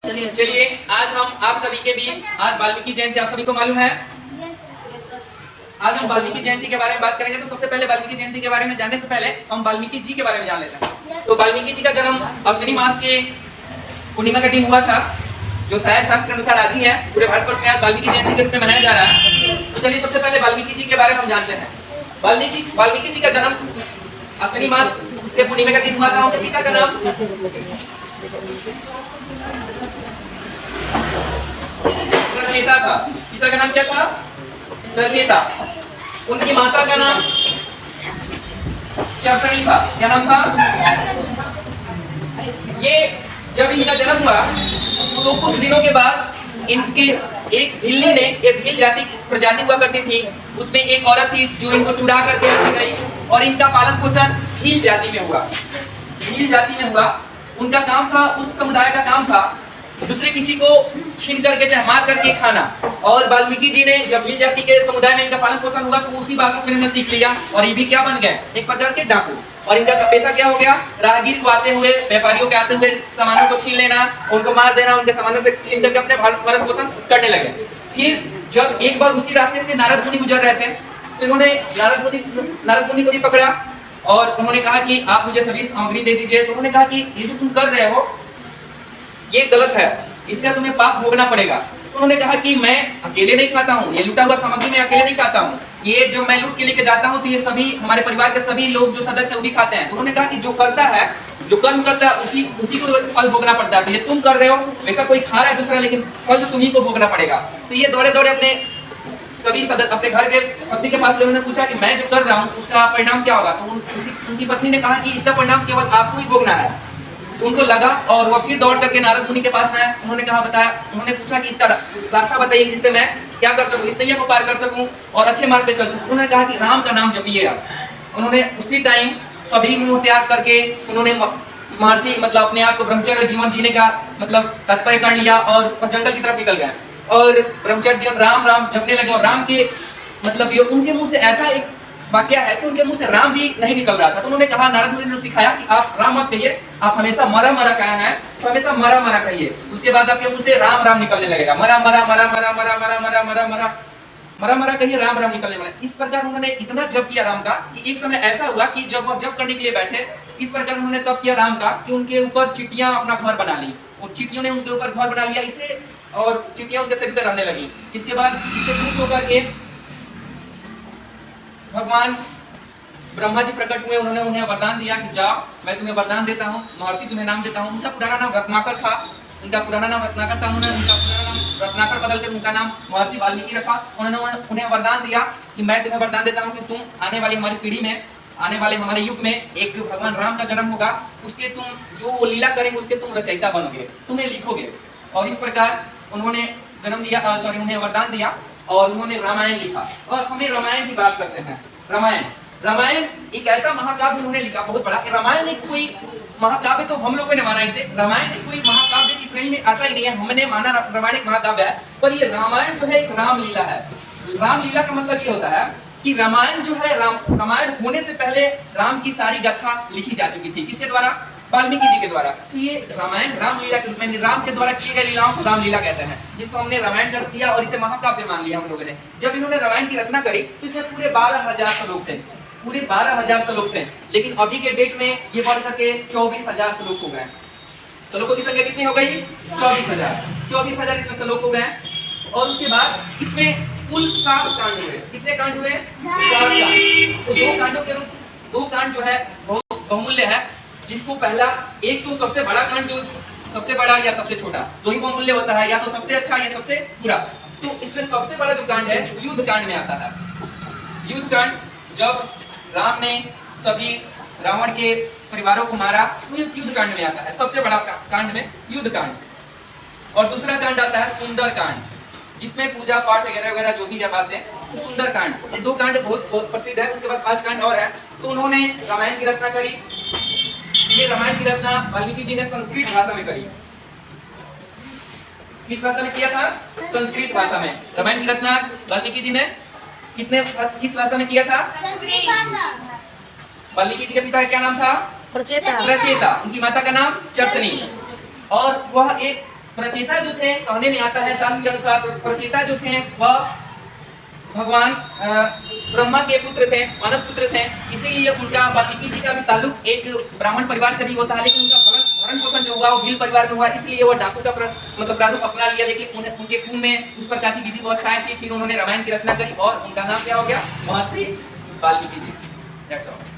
चलिए आज हम आप सभी के बीच आज वाल्मीकि जयंती आप सभी को मालूम है। आज हम वाल्मीकि जयंती के बारे में बात करेंगे। तो सबसे पहले वाल्मीकि जयंती के बारे में जानने से पहले हम वाल्मीकि जी के बारे में जान लेते हैं। तो वाल्मीकि जी का जन्म अश्विनी मास के पूर्णिमा का दिन हुआ था, जो शायद शास्त्र के अनुसार आज ही है। पूरे भारतवर्ष में आज वाल्मीकि जयंती के रूप में मनाया जा रहा है। तो चलिए सबसे पहले वाल्मीकि जी के बारे में हम जानते हैं। वाल्मीकि जी का जन्म अश्विनी मास के पूर्णिमा का दिन हुआ था। उनके पिता का नाम रचेता था। पिता का नाम क्या था? रचेता। उनकी माता का नाम चरसणी था। क्या नाम था? ये जब इनका जन्म हुआ तो कुछ दिनों के बाद इनके एक भिल्ली ने, एक भील जाति प्रजाति हुआ करती थी, उसमें एक औरत थी जो इनको चुरा करके रखी गई और इनका पालन पोषण भील जाति में हुआ। भील जाति में हुआ। उनका काम था, उस समुदाय का काम था दूसरे किसी को छीन करके चाहे मार करके खाना। और वाल्मीकि जी ने जब भील जाति के समुदाय में इनका पालन पोषण हुआ तो उसी बातों को इन्होंने सीख लिया और ये भी क्या बन गए? एक प्रकार के डाकू। और इनका पेशा क्या हो गया? राहगीर को आते हुए, व्यापारियों के आते हुए सामानों को छीन लेना, उनको मार देना, उनके सामानों से छीन करके अपने पालन पोषण करने लगे। फिर जब एक बार उसी रास्ते से नारद मुनि गुजर रहे थे तो इन्होंने नारद मुनि को भी पकड़ा और उन्होंने कहा कि आप मुझे सभी सामग्री दे दीजिए। तो उन्होंने कहा कि ये जो तुम कर रहे हो ये गलत है, इसका तुम्हें पाप भोगना पड़ेगा। तो उन्होंने कहा कि मैं अकेले नहीं खाता हूँ, ये लूटा हुआ सामग्री मैं अकेले नहीं खाता हूँ, ये जो मैं लूट के लेके जाता हूँ तो ये सभी हमारे परिवार के सभी लोग जो सदस्य वो भी खाते हैं। तो उन्होंने कहा कि जो करता है, जो कर्म करता है उसी को फल भोगना पड़ता है। तो ये तुम कर रहे हो, वैसा कोई खा रहा है दूसरा, लेकिन फल तो तुम्ही को भोगना पड़ेगा। तो ये दौड़े दौड़े अपने सभी सदस्य अपने घर के पत्नी के पास गए। उन्होंने पूछा कि मैं जो कर रहा हूँ उसका परिणाम क्या होगा? तो उनकी पत्नी ने कहा कि इसका परिणाम केवल आपको ही भोगना है। तो उनको लगा और वो फिर दौड़ करके नारद मुनि के पास आए। उन्होंने पूछा कि इसका रास्ता बताइए जिससे मैं क्या कर सकूं, इस नैया को पार कर सकूं और अच्छे मार्ग पे चल सकूं। उन्होंने कहा कि राम का नाम जपिए आप। उन्होंने उसी टाइम सभी मोह त्याग करके उन्होंने महर्षि मतलब अपने आप को ब्रह्मचर्य जीवन जीने का मतलब तात्पर्य कर लिया और जंगल की तरफ निकल गए और ब्रह्मचर्य जीवन राम राम जपने लगे। और राम के मतलब ये उनके मुंह से ऐसा एक वाक्य है कि उनके मुंह से राम भी नहीं निकल रहा था। तो उन्होंने कहा, नारद मुनि ने सिखाया कि आप राम मत कहिए, आप हमेशा मरा मरा कहा है तो हमेशा मरा मरा कहिए। उसके बाद आपके मुंह से राम राम निकलने लगेगा। मरा मरा मरा मरा मरा मरा मरा मरा मरा मरा मरा कहिए, राम राम निकलने वाला। इस प्रकार उन्होंने इतना जप किया राम का कि एक समय ऐसा हुआ कि जब वह जप करने के लिए बैठे, इस प्रकार उन्होंने तप किया राम का कि उनके ऊपर चिट्टियां अपना घर बना ली और चिट्टियों ने उनके ऊपर घर बना लिया इसे, और चिट्टियां उनके शरीर पर रहने लगी। इसके बाद इससे खुश होकर के भगवान ब्रह्मा जी प्रकट हुए। उन्होंने उन्हें वरदान दिया कि जाओ, मैं तुम्हें वरदान देता हूँ, महर्षि तुम्हें नाम देता हूँ। उनका पुराना नाम रत्नाकर था। उन्होंने उनका पुराना नाम रत्नाकर बदलकर उनका नाम महर्षि वाल्मीकि रखा। उन्होंने उन्हें वरदान दिया कि मैं तुम्हें वरदान देता हूँ कि तुम आने वाली हमारी पीढ़ी में, आने वाले हमारे युग में एक भगवान राम का जन्म होगा, उसके तुम जो लीला करेंगे उसके तुम रचयिता बनोगे, तुम्हें लिखोगे। और इस प्रकार उन्होंने जन्म दिया, उन्हें वरदान दिया और उन्होंने रामायण लिखा। और हमें रामायण की बात करते हैं। रामायण एक ऐसा महाकाव्य उन्होंने लिखा बहुत बड़ा। रामायण एक कोई महाकाव्य तो हम लोगों ने माना इसे, रामायण एक कोई महाकाव्य की श्रेणी में आता ही नहीं है। हमने माना रामायण एक महाकाव्य है, पर ये रामायण जो है एक रामलीला है। रामलीला का मतलब ये होता है कि रामायण जो है, रामायण होने से पहले राम की सारी गाथा लिखी जा चुकी थी। किसके द्वारा? वाल्मीकि जी के द्वारा। तो ये रामायण रामलीला के रूप में, राम के द्वारा किए गए लीलाओं को रामलीला कहते हैं, जिसको हमने रामायण कर दिया और इसे महाकाव्य मान लिया हम लोगों ने। जब इन्होंने रामायण की रचना करी तो इसमें पूरे 12,000 श्लोक थे, पूरे 12,000 श्लोक थे। लेकिन अभी के डेट में ये बढ़ करके 24,000 श्लोक हो गए। श्लोकों की संख्या कितनी हो गई? 24,000 इसमें श्लोक हो गए। और उसके बाद इसमें कुल 7 कांड हुए। कितने कांड हुए? 7 कांड। तो दो कांड जो है बहुत बहुमूल्य है, जिसको पहला एक तो सबसे बड़ा कांड, जो सबसे बड़ा या सबसे छोटा दो ही बहुमूल्य होता है, या तो सबसे अच्छा या सबसे बुरा। तो इसमें सबसे बड़ा जो कांड है युद्ध कांड में आता है। युद्ध कांड, जब राम ने सभी रावण के परिवारों को मारा, तो युद्ध कांड में आता है। सबसे बड़ा कांड में युद्ध कांड। और दूसरा कांड आता है सुंदर कांड, जिसमें पूजा पाठ वगैरह वगैरह जो भी बातें हैं, तो सुंदर कांड। ये 2 कांड बहुत प्रसिद्ध है। उसके बाद 5 कांड और है। तो उन्होंने रामायण की रचना करी। ये रामायण की रचना वाल्मीकि जी ने संस्कृत भाषा में करी। किस भाषा में किया था? संस्कृत भाषा में। रामायण की रचना वाल्मीकि जी ने किस भाषा में किया था? संस्कृत भाषा। वाल्मीकि जी के पिता का क्या नाम था? रचेता। रचेता। उनकी माता का नाम चरसनी। और वह एक प्रचेता जो थे, कहने में आता है शास्त्र के अनुसार प्रचेता जो थे वह भगवान ब्रह्मा के पुत्र थे, मानस पुत्र थे, इसीलिए उनका वाल्मीकि जी का भी ताल्लुक एक ब्राह्मण परिवार से भी होता है, लेकिन उनका भरण पोषण जो हुआ वो भील परिवार में हुआ, इसलिए वो डाकू का मतलब प्रारूप अपना लिया, लेकिन उनके खून में उस प्रकार की विधि व्यवस्थाएं थी। फिर उन्होंने रामायण की रचना करी और उनका नाम क्या हो गया, महर्षि वाल्मीकि जी। That's all.